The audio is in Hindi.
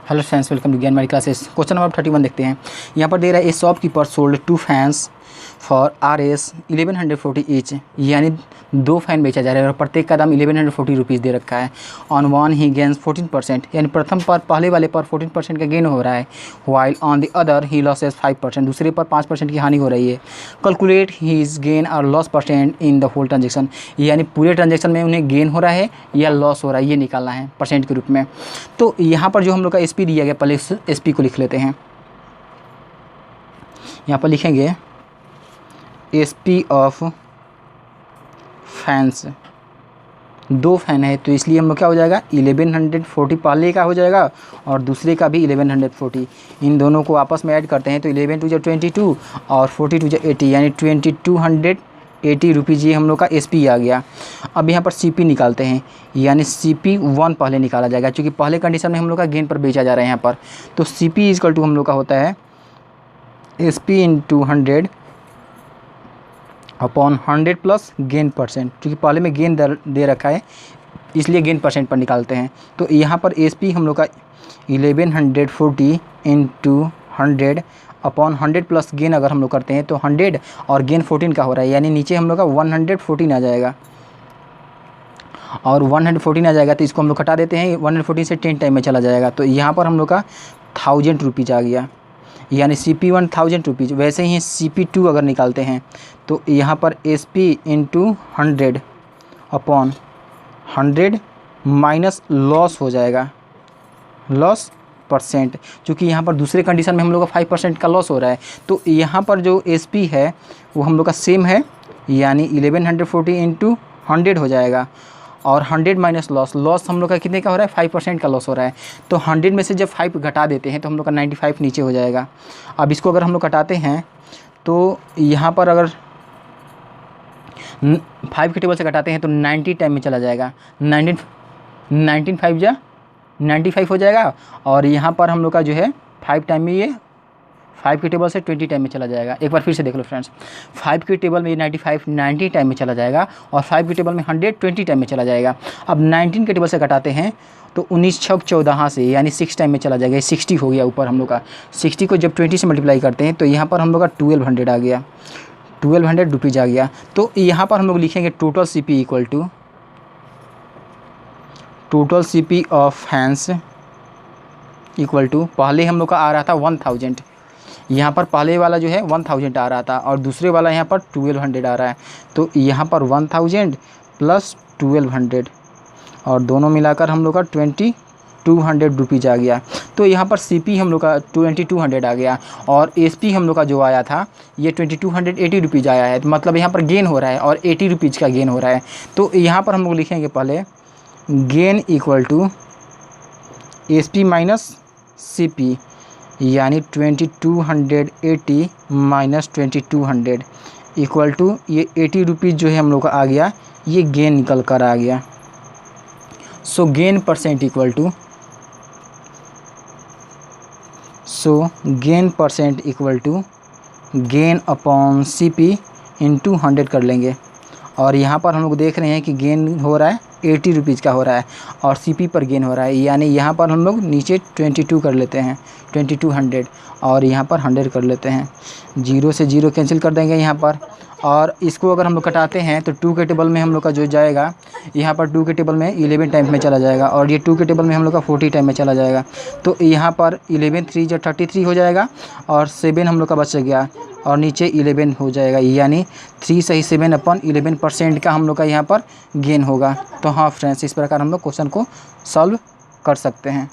हेलो फ्रेंड्स, वेलकम टू ज्ञान मारी क्लासेस। क्वेश्चन नंबर 31 देखते हैं। यहाँ पर दे रहा है ए shopkeeper sold 2 fans for RS 1140 each, यानी 2 फैन बेचा जा रहा है और प्रत्येक का दाम 1140 रुपीज़ दे रखा है। ऑन वन ही गेन्स 14%, यानी प्रथम पर पहले वाले पर 14% का गेन हो रहा है, while on the other he loses 5%, दूसरे पर 5% की हानि हो रही है। कैलकुलेट हीज गेन और loss percent in the whole transaction, यानी पूरे ट्रांजेक्शन में उन्हें गेन हो रहा है या लॉस हो रहा है, ये निकालना है परसेंट के रूप में। तो यहाँ पर जो हम लोग का SP दिया गया, पहले इस SP को लिख लेते हैं। यहाँ पर लिखेंगे SP ऑफ फैंस, 2 फैन है तो इसलिए हम लोग क्या हो जाएगा 1140, पहले का हो जाएगा और दूसरे का भी 1140। इन दोनों को आपस में ऐड करते हैं तो 11 टू 22 और 40 टू 80, यानी 2280 रुपीज़ ये हम लोग का SP आ गया। अब यहाँ पर CP निकालते हैं, यानी CP1 पहले निकाला जाएगा, क्योंकि पहले कंडीशन में हम लोग का गेन पर बेचा जा रहा है यहाँ पर। तो CP इक्वल टू हम लोग का होता है SP into 100 upon 100 plus gain percent, क्योंकि पहले में गेन दे रखा है इसलिए गेन परसेंट पर निकालते हैं। तो यहाँ पर SP हम लोग का 1140 इंटू 100 अपॉन 100 प्लस गेन अगर हम लोग करते हैं तो 100 और गेन 14 का हो रहा है, यानी नीचे हम लोग का 114 आ जाएगा और 114 आ जाएगा तो इसको हम लोग घटा देते हैं, 114 से 10 टाइम में चला जाएगा। तो यहाँ पर हम लोग का 1000 रुपीज़ आ गया, यानी CP1 1000 रुपीज़। वैसे ही CP2 अगर निकालते हैं तो यहाँ पर SP into 100 upon 100 minus loss हो जाएगा, लॉस परसेंट, क्योंकि यहाँ पर दूसरे कंडीशन में हम लोग का 5% का लॉस हो रहा है। तो यहाँ पर जो SP है वो हम लोग का सेम है, यानी 1140 इंटू 100 हो जाएगा और 100 माइनस लॉस हम लोग का कितने का हो रहा है 5% का लॉस हो रहा है। तो 100 में से जब 5 घटा देते हैं तो हम लोग का 95 नीचे हो जाएगा। अब इसको अगर हम लोग घटाते हैं तो यहाँ पर अगर 5 के टेबल से घटाते हैं तो 90 टाइम में चला जाएगा, 19 5 जा 95 हो जाएगा और यहाँ पर हम लोग का जो है 5 टाइम में ये 5 के टेबल से 20 टाइम में चला जाएगा। एक बार फिर से देख लो फ्रेंड्स, 5 के टेबल में ये 95 90 टाइम में चला जाएगा और 5 के टेबल में 100 20 टाइम में चला जाएगा। अब 19 के टेबल से घटाते हैं तो 19 छक 14 से, यानी 6 टाइम में चला जाएगा, 60 हो गया ऊपर हम लोग का। 60 को जब 20 से मल्टीप्लाई करते हैं तो यहाँ पर हम लोग का 1200 आ गया, 1200 रुपीज़ आ गया। तो यहाँ पर हम लोग लिखेंगे total CP equal to total CP of fans equal to, पहले हम लोग का आ रहा था 1000, यहाँ पर पहले वाला जो है 1000 आ रहा था और दूसरे वाला यहाँ पर 1200 आ रहा है। तो यहाँ पर 1000 प्लस 1200 और दोनों मिलाकर हम लोग का 2200 रुपीज़ आ गया। तो यहाँ पर CP हम लोग का 2200 आ गया और SP हम लोग का जो आया था ये 2280 रुपीज़ आया है। तो मतलब यहाँ पर गेन हो रहा है और 80 रुपीज़ का गेन हो रहा है। तो यहाँ पर हम लोग लिखेंगे पहले gain equal to SP minus CP, यानी 2280 माइनस 2200 इक्वल टू ये 80 रुपीज़ जो है हम लोग का आ गया, ये गेन निकल कर आ गया। So gain percent equal to gain upon CP into 100 कर लेंगे और यहाँ पर हम लोग देख रहे हैं कि गेन हो रहा है 80 रुपीज़ का हो रहा है और CP पर गेन हो रहा है, यानी यहाँ पर हम लोग नीचे 22 कर लेते हैं, 2200 और यहाँ पर 100 कर लेते हैं, 0 से 0 कैंसिल कर देंगे यहाँ पर। और इसको अगर हम लोग कटाते हैं तो 2 के टेबल में हम लोग का जो जाएगा, यहाँ पर 2 के टेबल में 11 टाइम में चला जाएगा और ये 2 के टेबल में हम लोग का 40 टाइम में चला जाएगा। तो यहाँ पर 11 3 जो 33 हो जाएगा और 7 हम लोग का बच गया और नीचे 11 हो जाएगा, यानी 3 सही 7 अपॉन 11% का हम लोग का यहाँ पर गेन होगा। तो हाँ फ्रेंड्स, इस प्रकार हम लोग क्वेश्चन को सॉल्व कर सकते हैं।